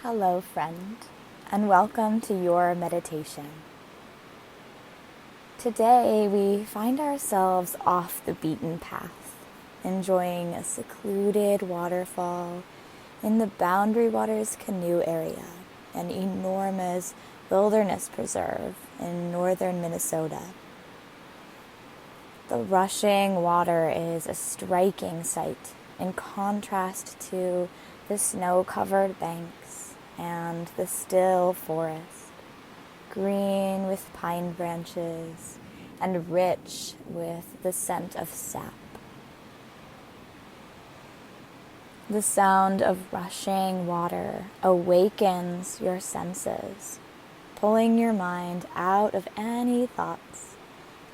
Hello, friend, and welcome to your meditation. Today, we find ourselves off the beaten path, enjoying a secluded waterfall in the Boundary Waters Canoe area, an enormous wilderness preserve in northern Minnesota. The rushing water is a striking sight in contrast to the snow-covered banks and the still forest, green with pine branches and rich with the scent of sap. The sound of rushing water awakens your senses, pulling your mind out of any thoughts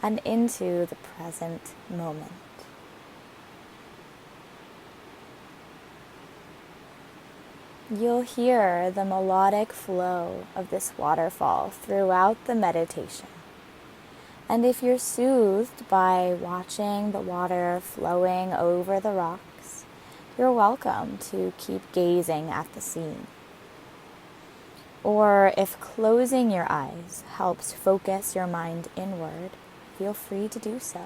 and into the present moment. You'll hear the melodic flow of this waterfall throughout the meditation. And if you're soothed by watching the water flowing over the rocks, you're welcome to keep gazing at the scene. Or if closing your eyes helps focus your mind inward, feel free to do so,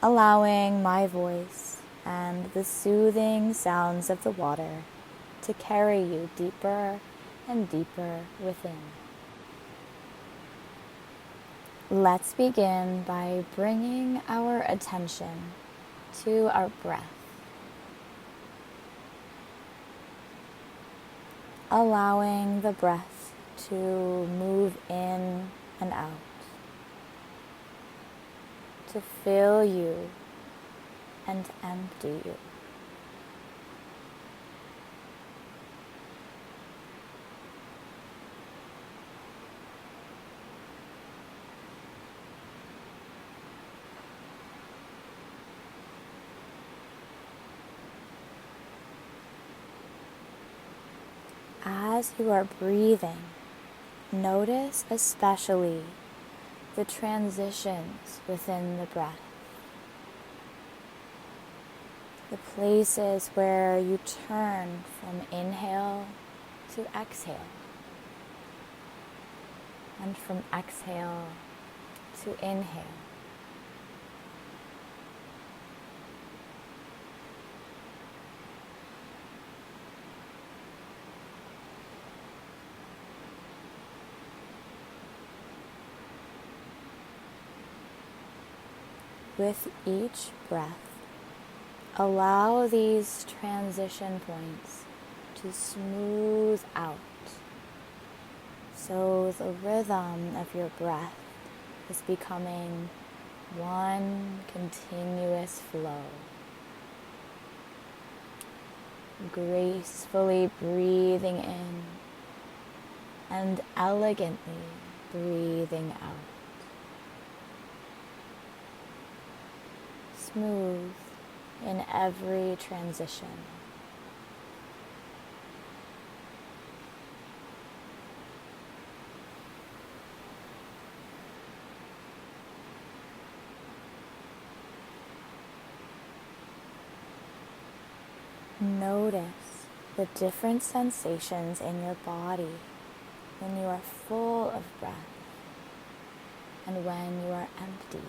allowing my voice and the soothing sounds of the water to carry you deeper and deeper within. Let's begin by bringing our attention to our breath, allowing the breath to move in and out, to fill you and empty you. As you are breathing, notice especially the transitions within the breath, the places where you turn from inhale to exhale, and from exhale to inhale. With each breath, allow these transition points to smooth out, so the rhythm of your breath is becoming one continuous flow. Gracefully breathing in and elegantly breathing out. Smooth in every transition. Notice the different sensations in your body when you are full of breath and when you are empty.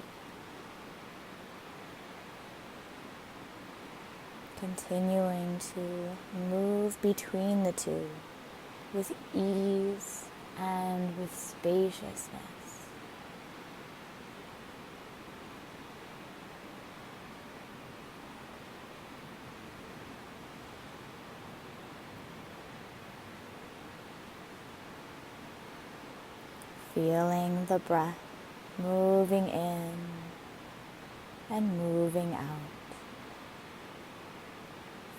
Continuing to move between the two with ease and with spaciousness. Feeling the breath moving in and moving out.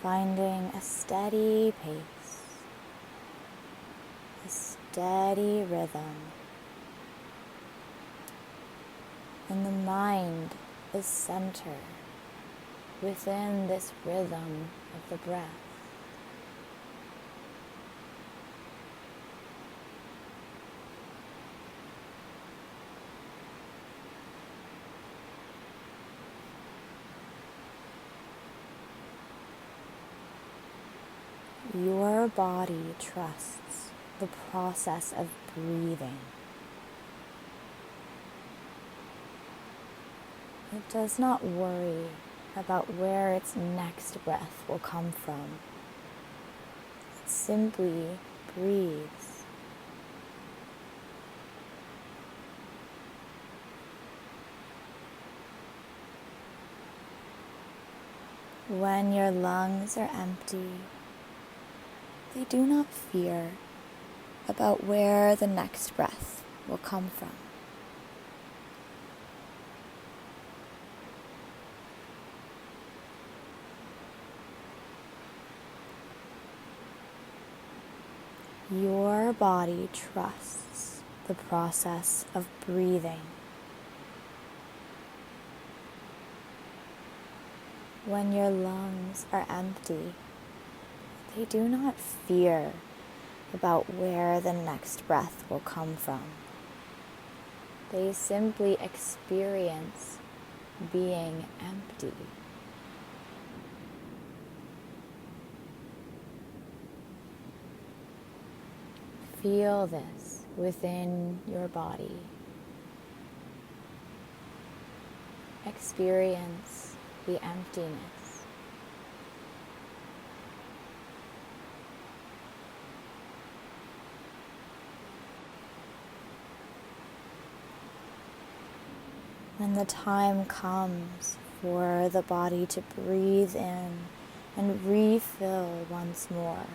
Finding a steady pace, a steady rhythm, and the mind is centered within this rhythm of the breath. Your body trusts the process of breathing. It does not worry about where its next breath will come from. It simply breathes. When your lungs are empty, they do not fear about where the next breath will come from. Your body trusts the process of breathing. When your lungs are empty, they do not fear about where the next breath will come from. They simply experience being empty. Feel this within your body. Experience the emptiness. When the time comes for the body to breathe in and refill once more,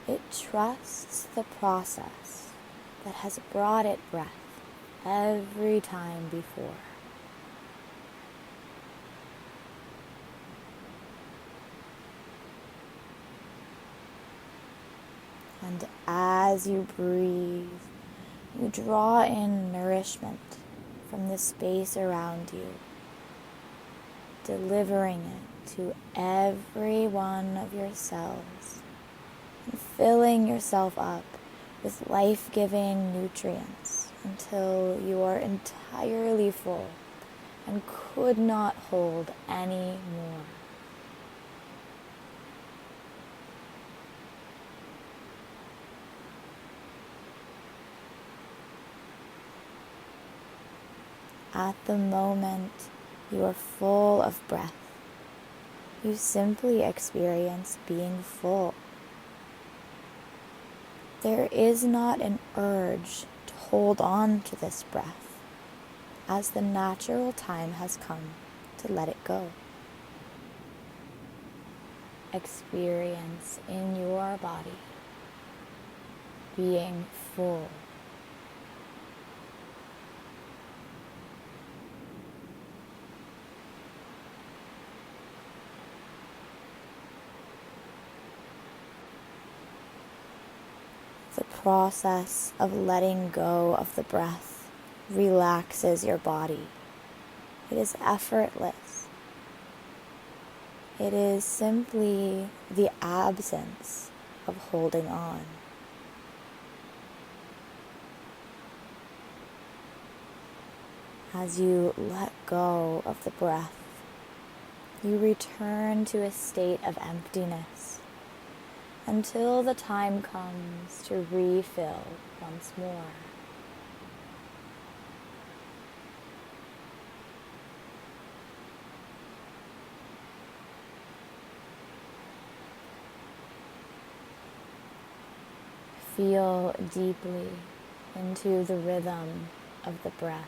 it trusts the process that has brought it breath every time before. And as you breathe, you draw in nourishment from the space around you, delivering it to every one of your cells, and filling yourself up with life-giving nutrients until you are entirely full and could not hold any more. At the moment you are full of breath, you simply experience being full. There is not an urge to hold on to this breath, as the natural time has come to let it go. Experience in your body being full. The process of letting go of the breath relaxes your body. It is effortless. It is simply the absence of holding on. As you let go of the breath, you return to a state of emptiness until the time comes to refill once more. Feel deeply into the rhythm of the breath.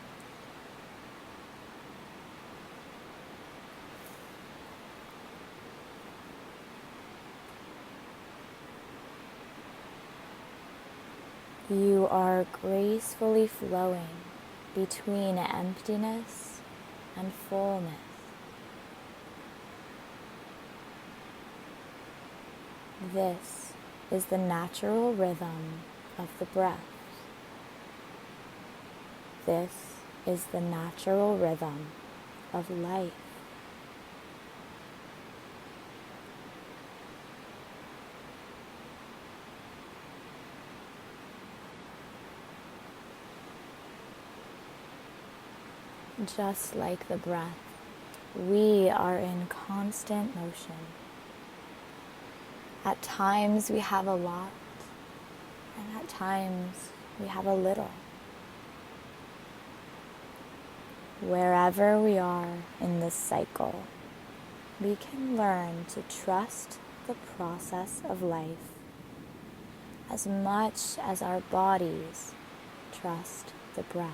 You are gracefully flowing between emptiness and fullness. This is the natural rhythm of the breath. This is the natural rhythm of life. Just like the breath, we are in constant motion. At times we have a lot, and at times we have a little. Wherever we are in this cycle, we can learn to trust the process of life as much as our bodies trust the breath.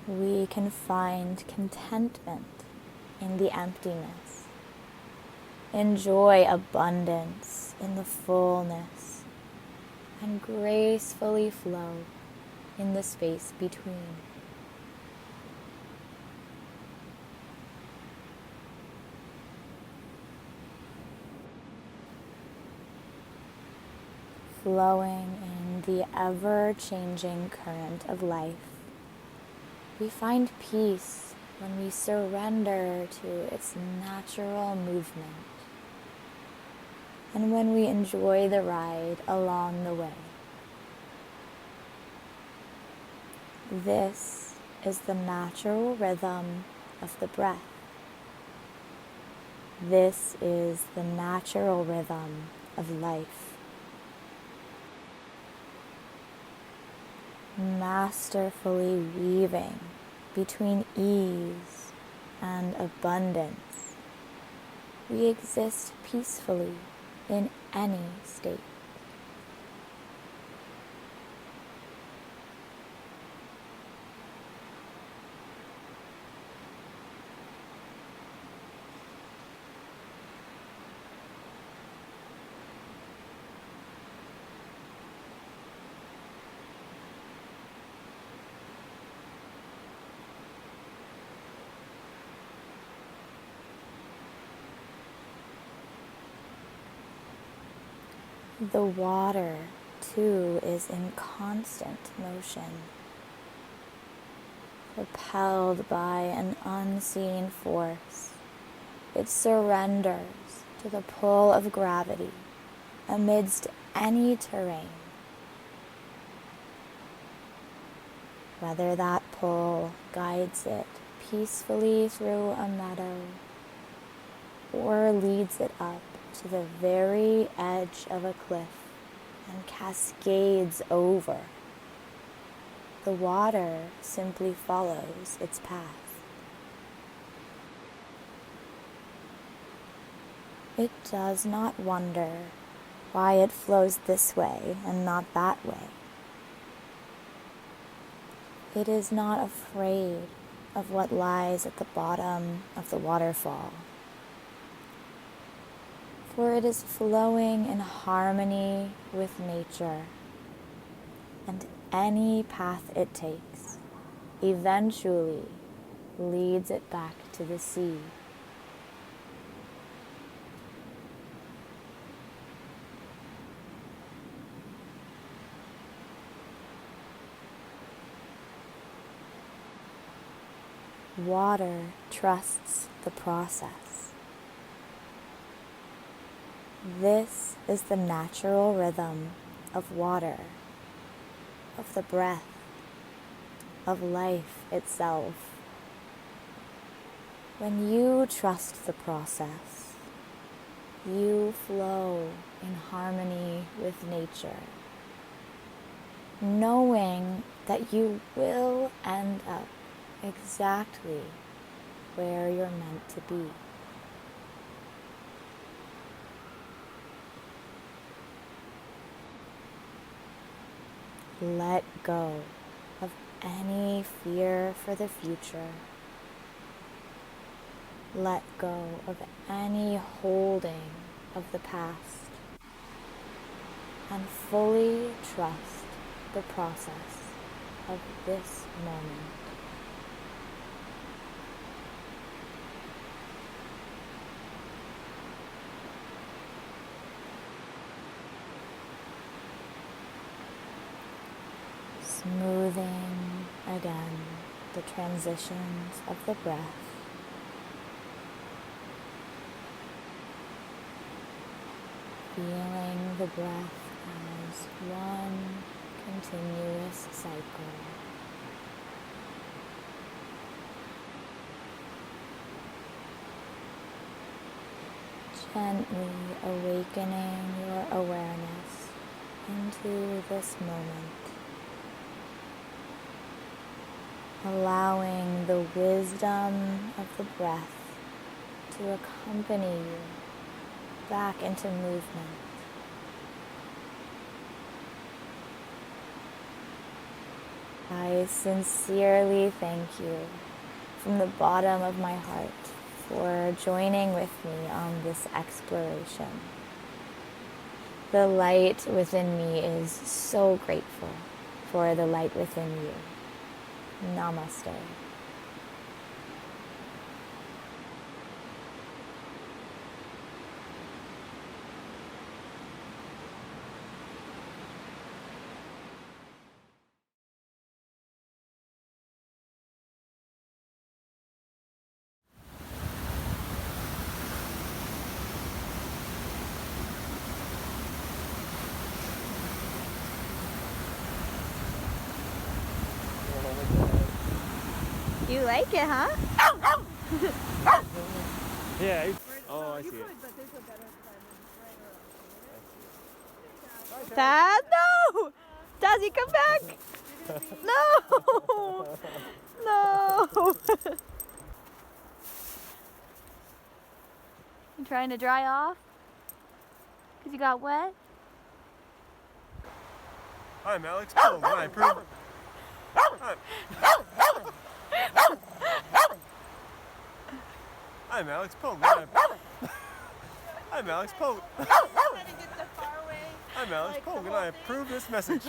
We can find contentment in the emptiness, enjoy abundance in the fullness, and gracefully flow in the space between. Flowing in the ever-changing current of life, we find peace when we surrender to its natural movement and when we enjoy the ride along the way. This is the natural rhythm of the breath. This is the natural rhythm of life. Masterfully weaving between ease and abundance, we exist peacefully in any state. The water, too, is in constant motion, propelled by an unseen force. It surrenders to the pull of gravity amidst any terrain. Whether that pull guides it peacefully through a meadow or leads it up to the very edge of a cliff and cascades over, the water simply follows its path. It does not wonder why it flows this way and not that way. It is not afraid of what lies at the bottom of the waterfall, for it is flowing in harmony with nature, and any path it takes eventually leads it back to the sea. Water trusts the process. This is the natural rhythm of water, of the breath, of life itself. When you trust the process, you flow in harmony with nature, knowing that you will end up exactly where you're meant to be. Let go of any fear for the future. Let go of any holding of the past, and fully trust the process of this moment. Smoothing again the transitions of the breath. Feeling the breath as one continuous cycle. Gently awakening your awareness into this moment. Allowing the wisdom of the breath to accompany you back into movement. I sincerely thank you from the bottom of my heart for joining with me on this exploration. The light within me is so grateful for the light within you. Namaste. You like it, huh? Yeah. Oh, I see it. Dad, no! Dazzy, come back! No! No! You trying to dry off? Because you got wet? I'm Alex Poe, and I approve. I'm Alex Poe, and I'm Alex Poe. I'm Alex Poe, and I approve this message.